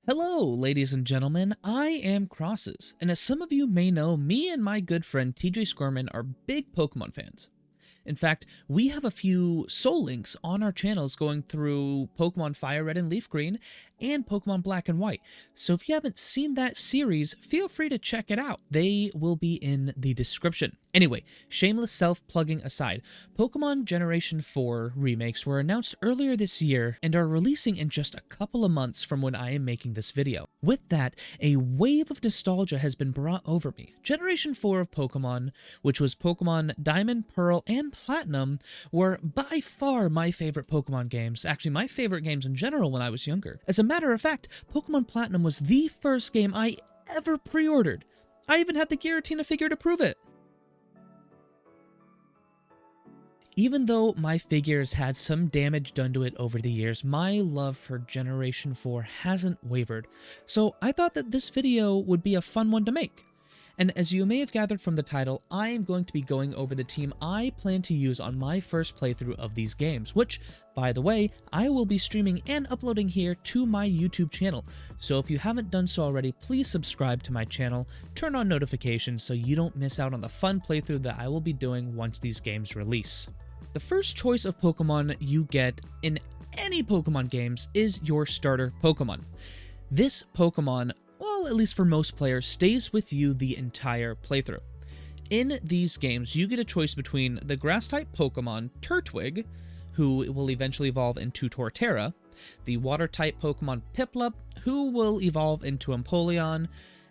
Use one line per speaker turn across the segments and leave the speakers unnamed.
Hello, ladies and gentlemen, I am Crosses, and as some of you may know, me and my good friend TJ Squirman are big Pokemon fans. In fact, we have a few soul links on our channels going through Pokemon Fire Red and Leaf Green and Pokemon Black and White, so if you haven't seen that series, feel free to check it out. They will be in the description. Anyway, shameless self-plugging aside, Pokemon Generation 4 remakes were announced earlier this year and are releasing in just a couple of months from when I am making this video. With that, a wave of nostalgia has been brought over me. Generation 4 of Pokemon, which was Pokemon Diamond, Pearl, and Platinum, were by far my favorite Pokemon games, actually my favorite games in general when I was younger. As a matter of fact, Pokemon Platinum was the first game I ever pre-ordered. I even had the Giratina figure to prove it. Even though my figures had some damage done to it over the years, my love for Generation 4 hasn't wavered, so I thought that this video would be a fun one to make. And as you may have gathered from the title, I am going to be going over the team I plan to use on my first playthrough of these games, which, by the way, I will be streaming and uploading here to my YouTube channel. So if you haven't done so already, please subscribe to my channel, turn on notifications so you don't miss out on the fun playthrough that I will be doing once these games release. The first choice of Pokemon you get in any Pokemon games is your starter Pokemon. This Pokemon, well, at least for most players, stays with you the entire playthrough. In these games, you get a choice between the Grass-type Pokemon Turtwig, who will eventually evolve into Torterra, the Water-type Pokemon Piplup, who will evolve into Empoleon,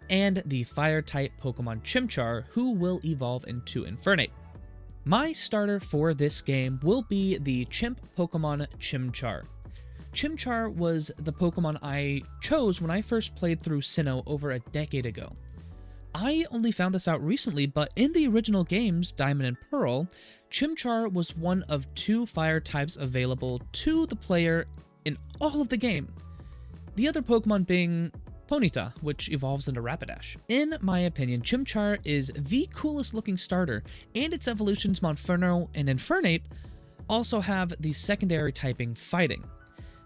and the Fire-type Pokemon Chimchar, who will evolve into Infernape. My starter for this game will be the Chimp Pokemon Chimchar. Chimchar was the Pokemon I chose when I first played through Sinnoh over a decade ago. I only found this out recently, but in the original games, Diamond and Pearl, Chimchar was one of 2 fire types available to the player in all of the game. The other Pokemon being Ponyta, which evolves into Rapidash. In my opinion, Chimchar is the coolest looking starter, and its evolutions Monferno and Infernape also have the secondary typing Fighting.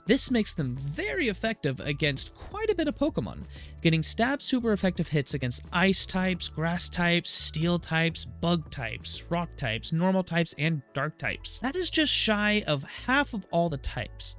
This makes them very effective against quite a bit of Pokemon, getting stab super effective hits against Ice types, Grass types, Steel types, Bug types, Rock types, Normal types, and Dark types. That is just shy of half of all the types.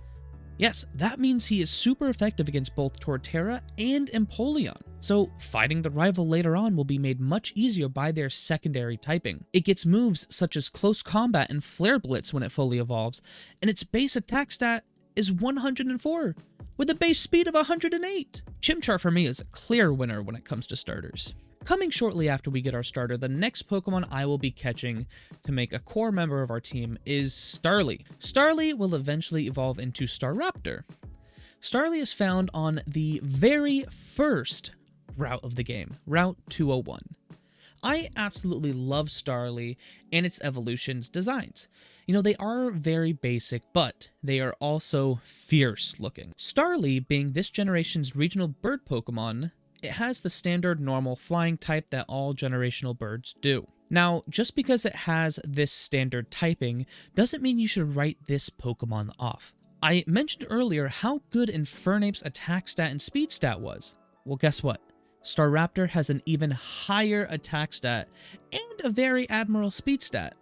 Yes, that means he is super effective against both Torterra and Empoleon, so fighting the rival later on will be made much easier by their secondary typing. It gets moves such as Close Combat and Flare Blitz when it fully evolves, and its base attack stat is 104, with a base speed of 108. Chimchar for me is a clear winner when it comes to starters. Coming shortly after we get our starter, the next Pokemon I will be catching to make a core member of our team is Starly. Starly will eventually evolve into Staraptor. Starly is found on the very first route of the game, Route 201. I absolutely love Starly and its evolution's designs. You know, they are very basic, but they are also fierce looking. Starly, being this generation's regional bird Pokemon, it has the standard normal flying type that all generational birds do. Now, just because it has this standard typing doesn't mean you should write this Pokemon off. I mentioned earlier how good Infernape's attack stat and speed stat was. Well, guess what? Staraptor has an even higher attack stat and a very admirable speed stat.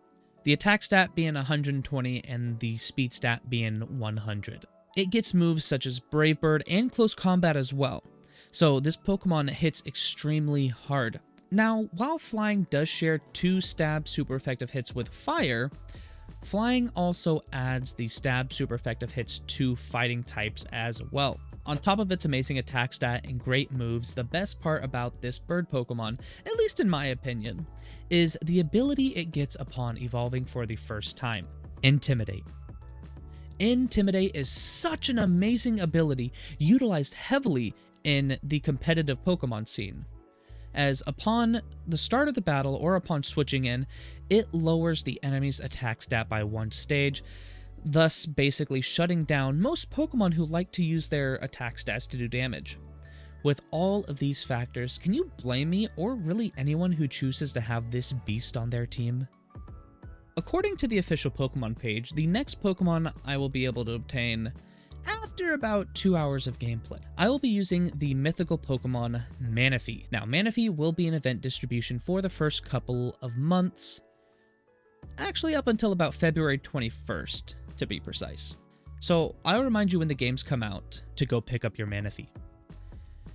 The attack stat being 120 and the speed stat being 100. It gets moves such as Brave Bird and Close Combat as well. So this Pokemon hits extremely hard. Now, while Flying does share 2 stab super effective hits with Fire, Flying also adds the stab super effective hits to fighting types as well. On top of its amazing attack stat and great moves, the best part about this bird Pokemon, at least in my opinion, is the ability it gets upon evolving for the first time, Intimidate. Intimidate is such an amazing ability utilized heavily in the competitive Pokemon scene, as upon the start of the battle or upon switching in, it lowers the enemy's attack stat by 1 stage, thus basically shutting down most Pokemon who like to use their attack stats to do damage. With all of these factors, can you blame me or really anyone who chooses to have this beast on their team? According to the official Pokemon page, the next Pokemon I will be able to obtain after about 2 hours of gameplay. I will be using the mythical Pokemon Manaphy. Now, Manaphy will be in event distribution for the first couple of months, actually up until about February 21st, to be precise. So I'll remind you when the games come out to go pick up your Manaphy.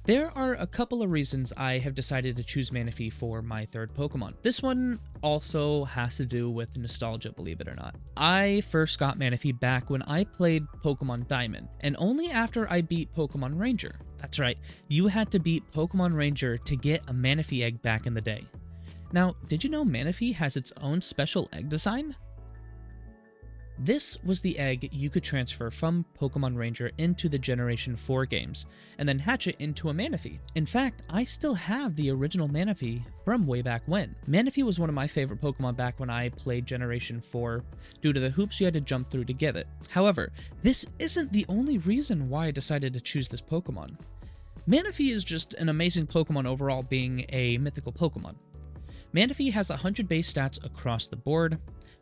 There are a couple of reasons I have decided to choose Manaphy for my third Pokemon. This one also has to do with nostalgia, believe it or not. I first got Manaphy back when I played Pokemon Diamond, and only after I beat Pokemon Ranger. That's right, you had to beat Pokemon Ranger to get a Manaphy egg back in the day. Now, did you know Manaphy has its own special egg design? This was the egg you could transfer from Pokemon Ranger into the Generation 4 games, and then hatch it into a Manaphy. In fact, I still have the original Manaphy from way back when. Manaphy was one of my favorite Pokemon back when I played Generation 4, due to the hoops you had to jump through to get it. However, this isn't the only reason why I decided to choose this Pokemon. Manaphy is just an amazing Pokemon overall, being a mythical Pokemon. Manaphy has 100 base stats across the board,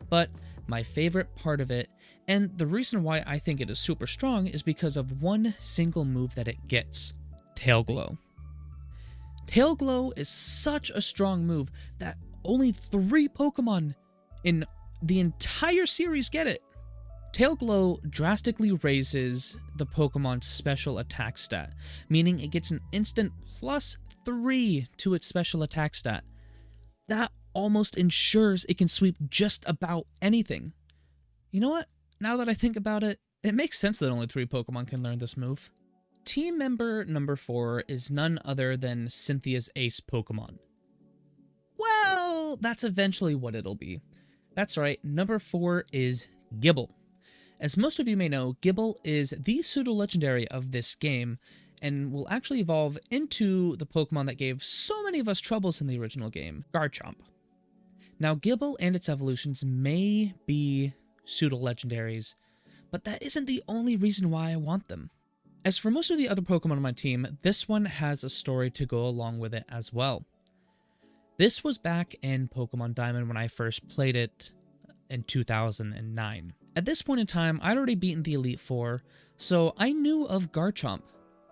but my favorite part of it, and the reason why I think it is super strong, is because of one single move that it gets: Tail Glow. Tail Glow is such a strong move that only 3 Pokemon in the entire series get it. Tail Glow drastically raises the Pokemon's special attack stat, meaning it gets an instant +3 to its special attack stat. That almost ensures it can sweep just about anything. You know what? Now that I think about it, it makes sense that only 3 Pokemon can learn this move. Team member number 4 is none other than Cynthia's ace Pokemon. Well, that's eventually what it'll be. That's right, number 4 is Gible. As most of you may know, Gible is the pseudo-legendary of this game, and will actually evolve into the Pokemon that gave so many of us troubles in the original game, Garchomp. Now, Gible and its evolutions may be pseudo-legendaries, but that isn't the only reason why I want them. As for most of the other Pokemon on my team, this one has a story to go along with it as well. This was back in Pokemon Diamond when I first played it in 2009. At this point in time, I'd already beaten the Elite Four, so I knew of Garchomp,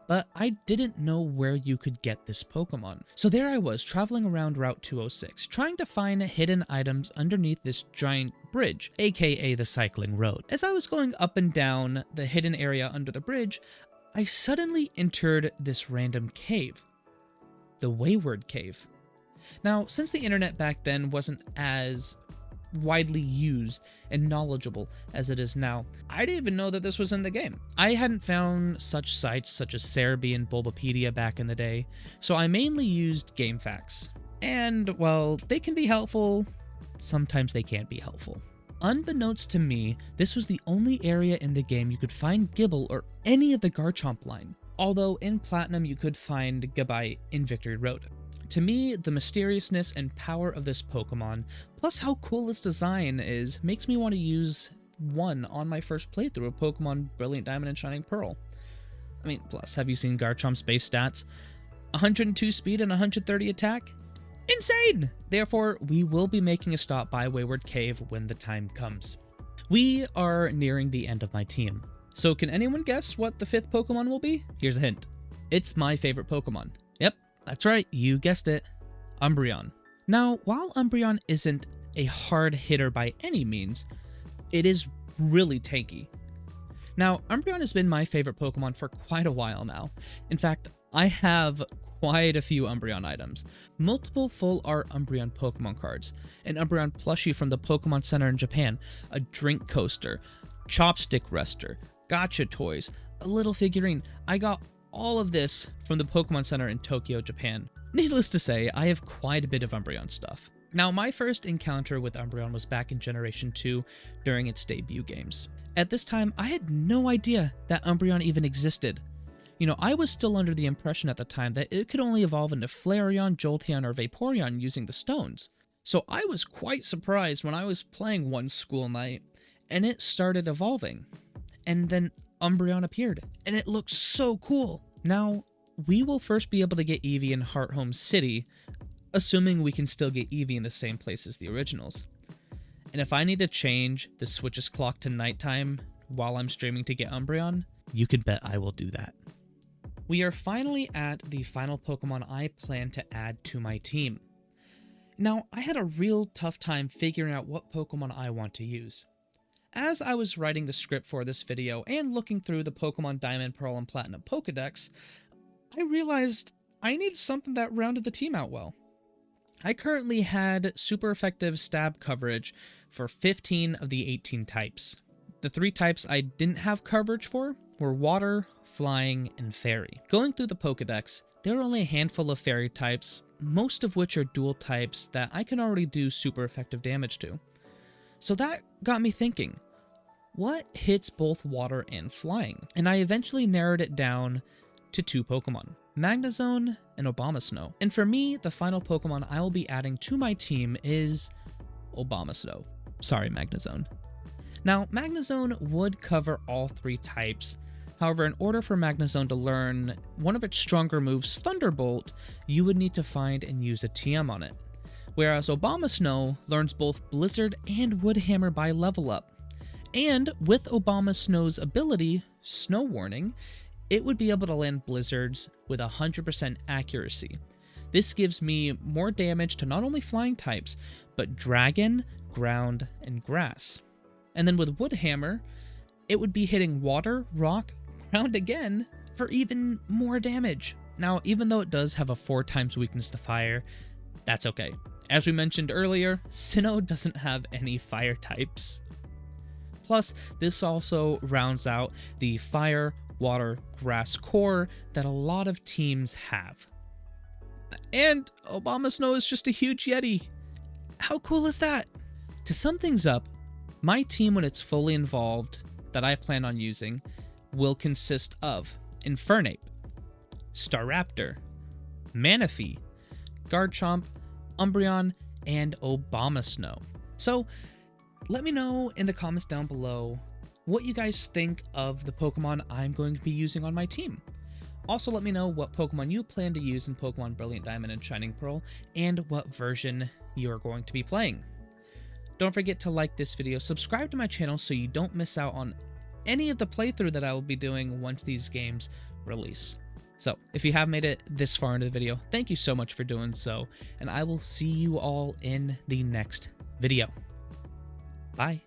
but I didn't know where you could get this Pokemon. So there I was, traveling around Route 206, trying to find hidden items underneath this giant bridge, aka the cycling road. As I was going up and down the hidden area under the bridge, I suddenly entered this random cave, the Wayward Cave. Now, since the internet back then wasn't as widely used and knowledgeable as it is now, I didn't even know that this was in the game. I hadn't found such sites such as Cerebi and Bulbapedia back in the day, so I mainly used game facts. And, well, they can be helpful, sometimes they can't be helpful. Unbeknownst to me, this was the only area in the game you could find Gible or any of the Garchomp line, although in Platinum you could find Gible in Victory Road. To me, the mysteriousness and power of this Pokemon, plus how cool its design is, makes me want to use one on my first playthrough of Pokemon Brilliant Diamond and Shining Pearl. I mean, plus, have you seen Garchomp's base stats? 102 speed and 130 attack? Insane! Therefore, we will be making a stop by Wayward Cave when the time comes. We are nearing the end of my team, so can anyone guess what the 5th Pokemon will be? Here's a hint. It's my favorite Pokemon. Yep. That's right, you guessed it, Umbreon. Now, while Umbreon isn't a hard hitter by any means, it is really tanky. Now, Umbreon has been my favorite Pokemon for quite a while now. In fact, I have quite a few Umbreon items, multiple full art Umbreon Pokemon cards, an Umbreon plushie from the Pokemon Center in Japan, a drink coaster, chopstick rester, gacha toys, a little figurine. I got all of this from the Pokemon Center in Tokyo, Japan. Needless to say, I have quite a bit of Umbreon stuff. Now, my first encounter with Umbreon was back in Generation 2 during its debut games. At this time, I had no idea that Umbreon even existed. You know, I was still under the impression at the time that it could only evolve into Flareon, Jolteon, or Vaporeon using the stones. So I was quite surprised when I was playing one school night and it started evolving. And then Umbreon appeared, and it looked so cool. Now, we will first be able to get Eevee in Hearthome City, assuming we can still get Eevee in the same place as the originals. And if I need to change the Switch's clock to nighttime while I'm streaming to get Umbreon, You can bet I will do that. We are finally at the final Pokemon I plan to add to my team. Now, I had a real tough time figuring out what Pokemon I want to use. As I was writing the script for this video and looking through the Pokemon Diamond, Pearl, and Platinum Pokedex, I realized I needed something that rounded the team out well. I currently had super effective stab coverage for 15 of the 18 types. The 3 types I didn't have coverage for were Water, Flying, and Fairy. Going through the Pokedex, there are only a handful of Fairy types, most of which are dual types that I can already do super effective damage to. So that got me thinking, what hits both Water and Flying? And I eventually narrowed it down to 2 Pokemon, Magnezone and Abomasnow. And for me, the final Pokemon I will be adding to my team is Abomasnow. Sorry, Magnezone. Now, Magnezone would cover all 3 types. However, in order for Magnezone to learn one of its stronger moves, Thunderbolt, you would need to find and use a TM on it. Whereas Abomasnow learns both Blizzard and Wood Hammer by level up. And with Abomasnow's ability, Snow Warning, it would be able to land Blizzards with 100% accuracy. This gives me more damage to not only flying types, but Dragon, Ground, and Grass. And then with Wood Hammer, it would be hitting Water, Rock, Ground again for even more damage. Now, even though it does have a 4 times weakness to Fire, that's okay. As we mentioned earlier, Sinnoh doesn't have any fire types. Plus, this also rounds out the Fire, Water, Grass core that a lot of teams have. And Abomasnow is just a huge Yeti. How cool is that? To sum things up, my team when it's fully involved that I plan on using will consist of Infernape, Staraptor, Manaphy, Garchomp, Umbreon, and Abomasnow. So let me know in the comments down below what you guys think of the Pokemon I'm going to be using on my team. Also let me know what Pokemon you plan to use in Pokemon Brilliant Diamond and Shining Pearl, and what version you're going to be playing. Don't forget to like this video, subscribe to my channel so you don't miss out on any of the playthrough that I will be doing once these games release. So, if you have made it this far into the video, thank you so much for doing so, and I will see you all in the next video. Bye.